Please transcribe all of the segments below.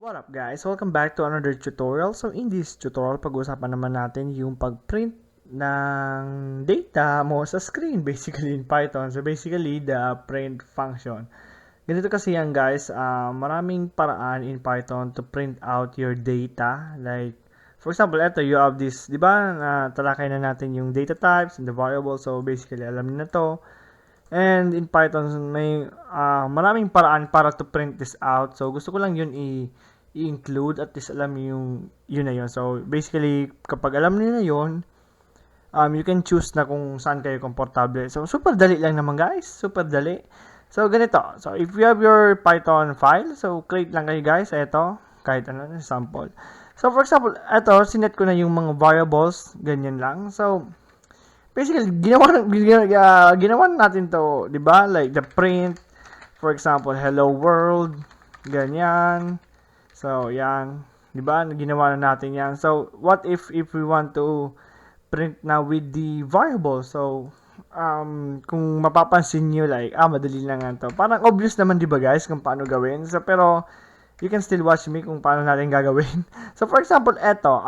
What up guys? Welcome back to another tutorial. So in this tutorial, pag-uusapan naman natin yung pag-print ng data mo sa screen basically in Python. So basically the print function. Ganito kasi yan guys, maraming paraan in Python to print out your data. Like for example, ito you have this, di ba? Talakay na natin yung data types and the variables. So basically alam niyo na to. And in Python, may maraming paraan para to print this out. So, gusto ko lang yun i-include at least alam yung yun na yun. So, basically, kapag alam niyo na yun, you can choose na kung saan kayo komportable. So, super dali lang naman guys. Super dali. So, ganito. So, if you have your Python file, so, create lang kayo guys. Ito, kahit ano, sample. So, for example, ito, sinet ko na yung mga variables. Ganyan lang. So, basically, ginawa natin to, di ba? Like the print, for example, hello world, ganyan. So, yan, di ba? Ginawa na natin yan. So, what if we want to print now with the variable? So, kung mapapansin nyo, like, madali lang yan to. Parang obvious naman, di ba guys, kung paano gawin. So, pero, you can still watch me kung paano natin gagawin. So, for example, eto,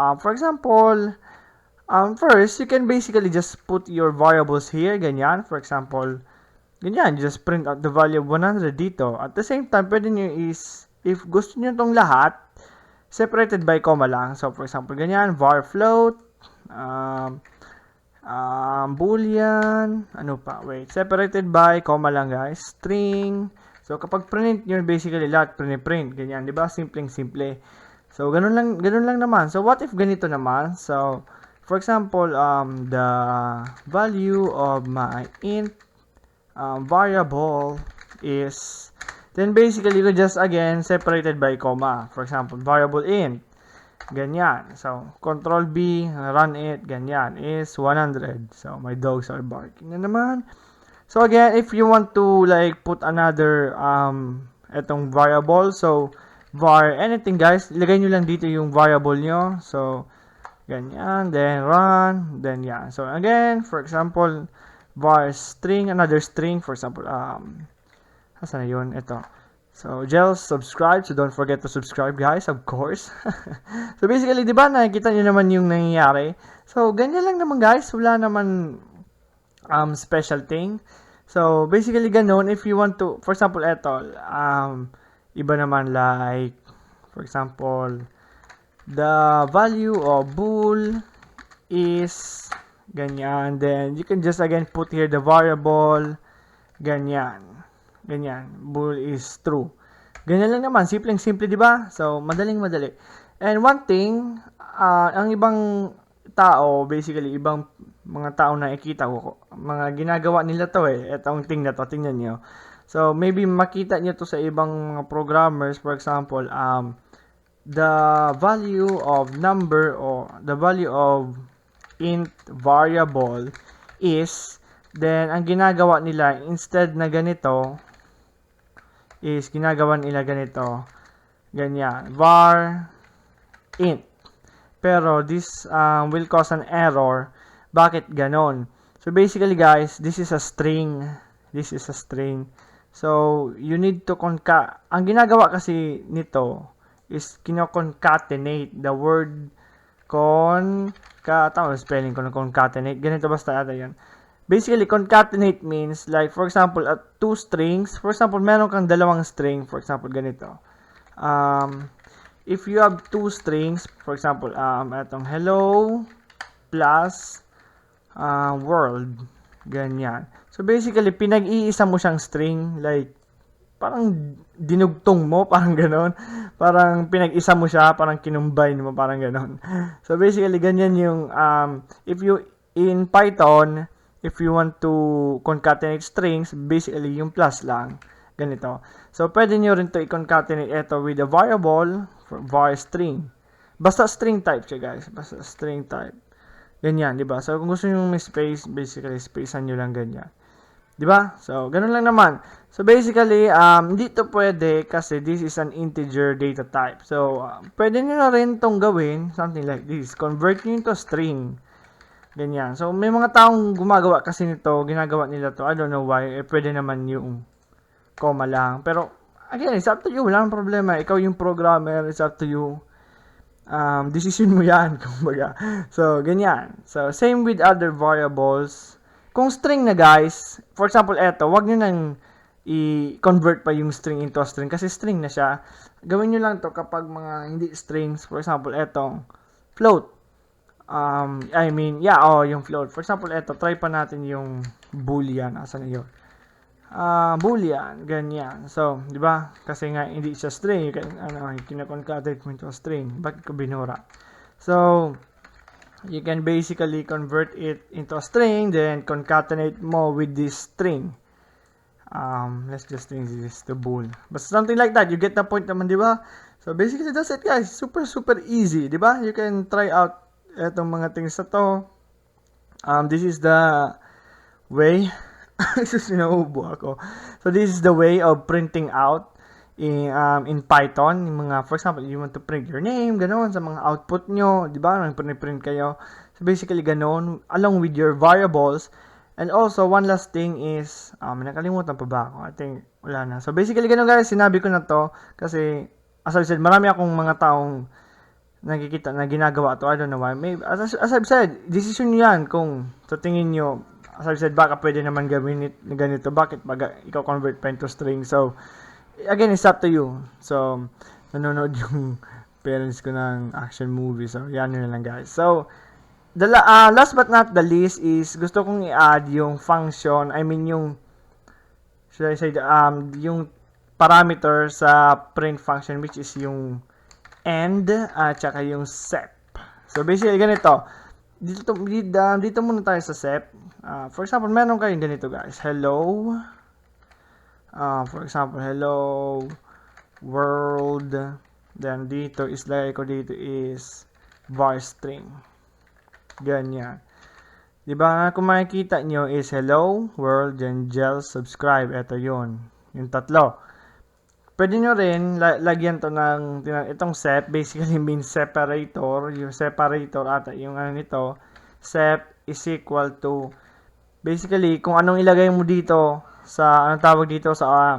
first, you can basically just put your variables here, ganyan. For example, ganyan, just print out the value of 100 dito. At the same time, pwede nyo is, if gusto nyo itong lahat, separated by comma lang. So, for example, ganyan, var float, boolean, ano pa, wait, separated by comma lang guys, string. So, kapag print nyo, basically lahat print, ganyan, di ba? Simpleng-simple. So, ganun lang naman. So, what if ganito naman? So, for example, the value of my int variable is, then basically, you just again separated by comma. For example, variable int, ganyan. So, control B, run it, ganyan, is 100. So, my dogs are barking na naman. So, again, if you want to like put another etong variable, so, var anything guys, ilagay nyo lang dito yung variable nyo. So, ganyan, then run, then yan. So again, for example, var string, another string, for example, asan na yun? Ito. So, just subscribe. So, don't forget to subscribe, guys, of course. So, basically, di ba, nakikita nyo naman yung nangyayari. So, ganyan lang naman, guys. Wala naman special thing. So, basically, ganun. If you want to, for example, ito, iba naman like, for example, the value of bool is ganyan. Then, you can just again put here the variable. Ganyan. Bool is true. Ganyan lang naman. Simpleng-simple, di ba? So, madaling-madali. And one thing, ang ibang tao, basically, ibang mga tao na nakikita ko, mga ginagawa nila to Itong thing na to, tingnan nyo. So, maybe makita nyo to sa ibang mga programmers. For example, the value of number or the value of int variable is, then ang ginagawa nila instead na ganito is ginagawa nila ganito, ganyan, var int. Pero this will cause an error. Bakit ganon? So basically guys, this is a string. So you need to ang ginagawa kasi nito is kino-concatenate the word tama spelling ko na concatenate. Ganito basta ata yan. Basically, concatenate means like, for example, two strings. For example, meron kang dalawang string. For example, ganito. If you have two strings, for example, etong hello plus world. Ganyan. So, basically, pinag-iisa mo siyang string. Like, parang dinugtong mo, parang ganon. Parang pinag-isa mo siya, parang kinumbine mo, parang ganon. So, basically, ganyan yung, in Python, if you want to concatenate strings, basically, yung plus lang. Ganito. So, pwede nyo rin to i-concatenate ito with a variable, var string. Basta string type siya, guys. Basta string type. Ganyan, di ba? So, kung gusto nyo may space, basically, spacean nyo lang ganyan. Di ba? So, ganun lang naman. So, basically, dito pwede kasi this is an integer data type. So, pwede nyo na rin itong gawin, something like this. Convert nyo into string. Ganyan. So, may mga taong gumagawa kasi nito, ginagawa nila to. I don't know why. Pwede naman yung comma lang. Pero, again, it's up to you. Wala nang problema. Ikaw yung programmer, it's up to you. Decision mo yan, kumbaga. So, ganyan. So, same with other variables. Kung string na, guys, for example, eto, wag nyo nang i-convert pa yung string into a string kasi string na siya. Gawin nyo lang to kapag mga hindi strings. For example, etong float. Yung float. For example, eto, try pa natin yung boolean. Asan na yun? Boolean, ganyan. So, di ba? Kasi nga, hindi siya string. You can, kina-concatenate mo into a string. Bakit ko binura? So, you can basically convert it into a string, then concatenate mo with this string. Let's just change this to bool. But something like that. You get the point naman, di ba? So, basically, that's it, guys. Super, super easy, di ba? You can try out etong mga things na to. This is the way. Nauubo ako. So, this is the way of printing out in Python. Yung mga, for example, you want to print your name, ganoon, sa mga output nyo, di ba? Print kayo. So, basically, ganoon, along with your variables. And also, one last thing is, nakalimutan pa ba ako? I think, wala na. So, basically, ganoon, guys, sinabi ko na to, kasi, as I said, marami akong mga taong nakikita na ginagawa to. I don't know why. Maybe, as I've said, decision nyo yan kung sa tingin nyo, as I've said, baka pwede naman gawin ganito. Bakit ikaw convert pa into string? So, again, it's up to you. So, nanonood yung parents ko ng action movie. So, yan na lang, guys. So, the last but not the least is, gusto kong i-add yung function, should I say, yung parameter sa print function, which is yung end, at saka yung sep. So, basically, ganito. Dito muna tayo sa sep. For example, meron kayong ganito, guys. Hello. For example, hello world. Then, dito is var string. Ganyan. Diba, kung makikita nyo is hello world, then gel subscribe. Ito yun. Yung tatlo. Pwede nyo rin lagyan to ng itong sep. Basically means separator. Yung separator ata yung nito. Sep is equal to basically kung anong ilagay mo dito sa anong tawag dito sa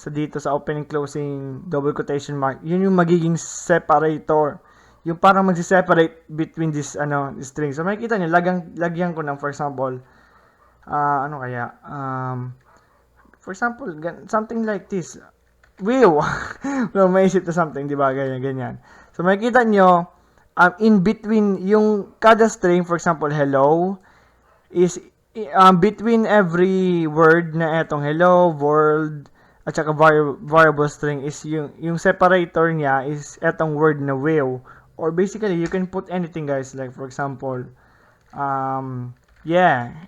dito sa opening closing double quotation mark, yun yung magiging separator. Yung parang magsi-separate between this string. So makikita niyo lagyan ko ng for example for example something like this. Wow. No, maisip na something, di ba? Ganyan. So makikita niyo in between yung kada string, for example hello is between every word na etong hello, world, at saka variable string is yung separator niya is etong word na will. Or basically, you can put anything, guys. Like, for example,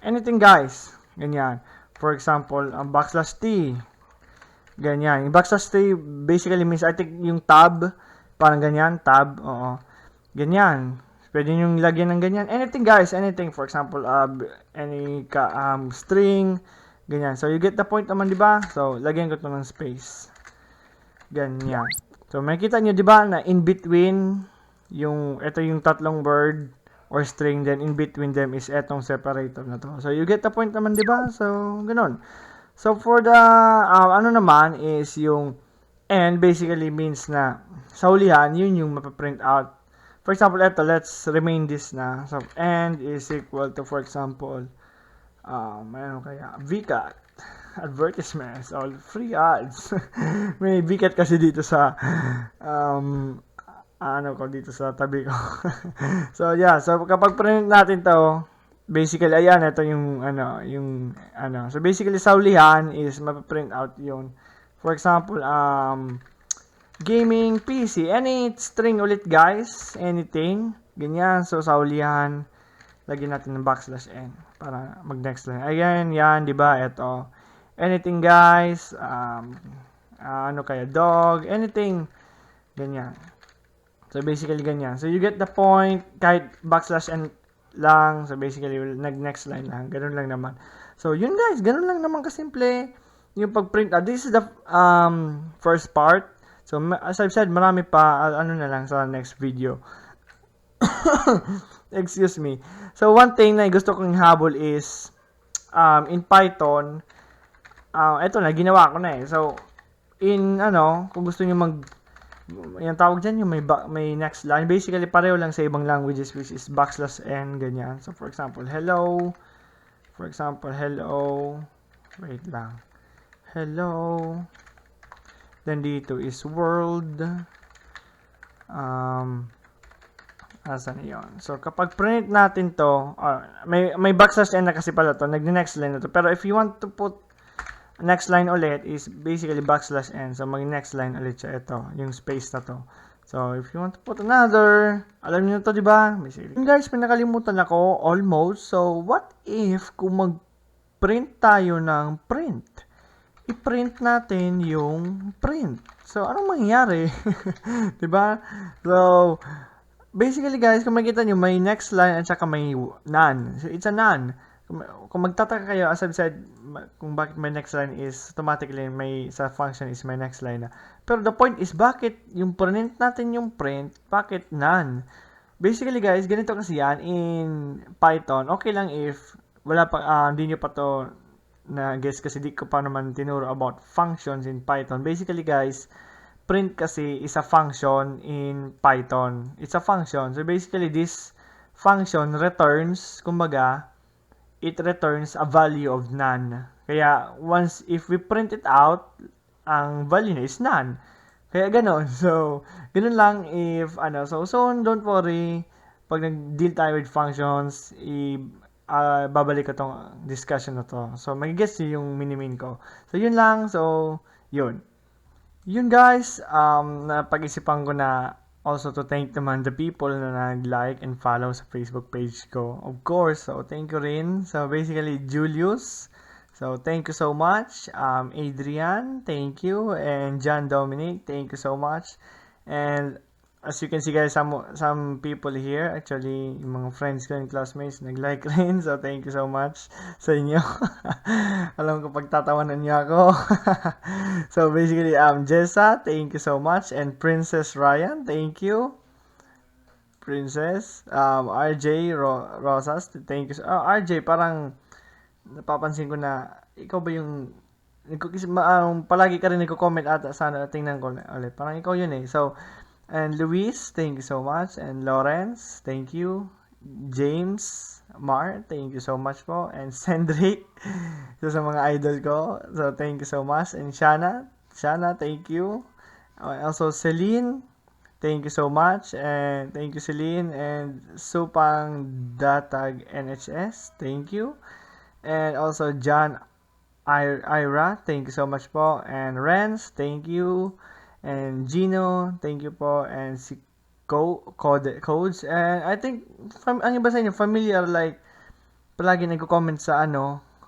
anything, guys. Ganyan. For example, \t. Ganyan. Yung \t basically means, I think, yung tab. Parang ganyan. Tab. Oo. Ganyan. Pwede nyo lagyan ng ganyan. Anything, guys. Anything. For example, any string. Ganyan. So, you get the point naman, di ba? So, lagyan ko ito ng space. Ganyan. So, makikita nyo, di ba, na in between, ito yung tatlong word or string, then in between them is etong separator na to. So, you get the point naman, di ba? So, ganun. So, for the, naman is yung end basically means na sa hulihan, yun yung mapaprint out. For example, ito, let's remain this na. So, end is equal to, for example, mayroon kaya, VCAT, advertisements, all free ads. May VCAT kasi dito sa, dito sa tabi ko. So, yeah, so kapag print natin to, basically, ayan, ito yung, so basically, sa ulihan is mapaprint out yun. For example, gaming PC, any string ulit, guys, anything, ganyan. So, sa ulihan, lagyan natin ng \n para mag-next line. Ayan, yan, di ba? Ito. Anything, guys, dog, anything, ganyan. So, basically, ganyan. So, you get the point, kahit \n lang. So, basically, nag-next line lang. Ganun lang naman. So, yun, guys, ganun lang naman kasimple yung pag-print out. This is the first part. So, as I've said, marami pa, na lang sa next video. Excuse me. So, one thing na gusto kong habol is, in Python, ito na, ginawa ko na eh. So, kung gusto niyo yung tawag dyan, yung may next line. Basically, pareho lang sa ibang languages, which is \n, ganyan. So, for example, hello. Wait lang. Hello. Then, dito is world. Asan yun? So, kapag print natin to, may \n na kasi pala to, next line na to. Pero if you want to put next line ulit, is basically \n. So, next line ulit siya. Ito, yung space na to. So, if you want to put another, alam niyo na to, di ba? Basically. Guys, may nakalimutan ako, almost. So, what if kung mag-print tayo ng print? I-print natin yung print. So, anong mangyayari? di ba? So, basically guys, kung makikita nyo, may next line at saka may none. So, it's a none. Kung magtataka kayo, as I've said, kung bakit may next line is automatically sa function is may next line na. Pero the point is, bakit yung print natin yung print, bakit none? Basically guys, ganito kasi yan in Python. Okay lang if hindi nyo pa to na guess kasi di ko pa naman tinuro about functions in Python. Basically guys, print kasi is a function in Python. It's a function. So basically this function returns, kumbaga, it returns a value of none. Kaya if we print it out, ang value na is none. Kaya ganon. So ganon lang if so don't worry, pag nag-deal tayo with functions, babalik ko tong discussion na to. So, mag-guess yung minimin ko. So, yun lang. So, yun. Yun guys, napag-isipan ko na also to thank naman the people na nag-like and follow sa Facebook page ko. Of course, so thank you rin. So, basically, Julius. So, thank you so much. Adrian, thank you. And John Dominic, thank you so much. And as you can see guys, some people here, actually, yung mga friends ko and classmates, nag-like rin. So, thank you so much sa inyo. Alam ko, pagtatawanan niyo ako. So, basically, Jessa, thank you so much. And Princess Ryan, thank you. Princess. RJ Rosas, thank you. RJ, parang napapansin ko na, ikaw ba yung palagi ka rin nagko-comment ata, sana tingnan ko ulit. Parang ikaw yun eh. So, and Luis, thank you so much. And Lawrence, thank you. James, Mar, thank you so much po. And Cendric, isa sa mga idol ko. So, thank you so much. And Shana, thank you. Also, Celine, thank you so much. And thank you, Celine. And Supang Datag NHS, thank you. And also, John Ira, thank you so much po. And Renz, thank you. And Gino, thank you po. And si Codes. And I think, ang iba sa inyo, familiar, like, palagi nagko-comment sa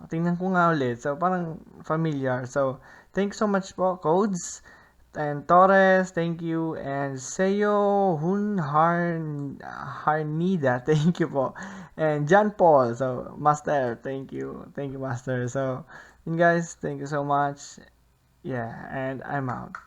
tingnan ko nga ulit. So, parang familiar. So, thank you so much po, Codes. And Torres, thank you. And Seyo Harnida, thank you po. And John Paul, so, Master, thank you. Thank you, Master. So, yun guys, thank you so much. Yeah, and I'm out.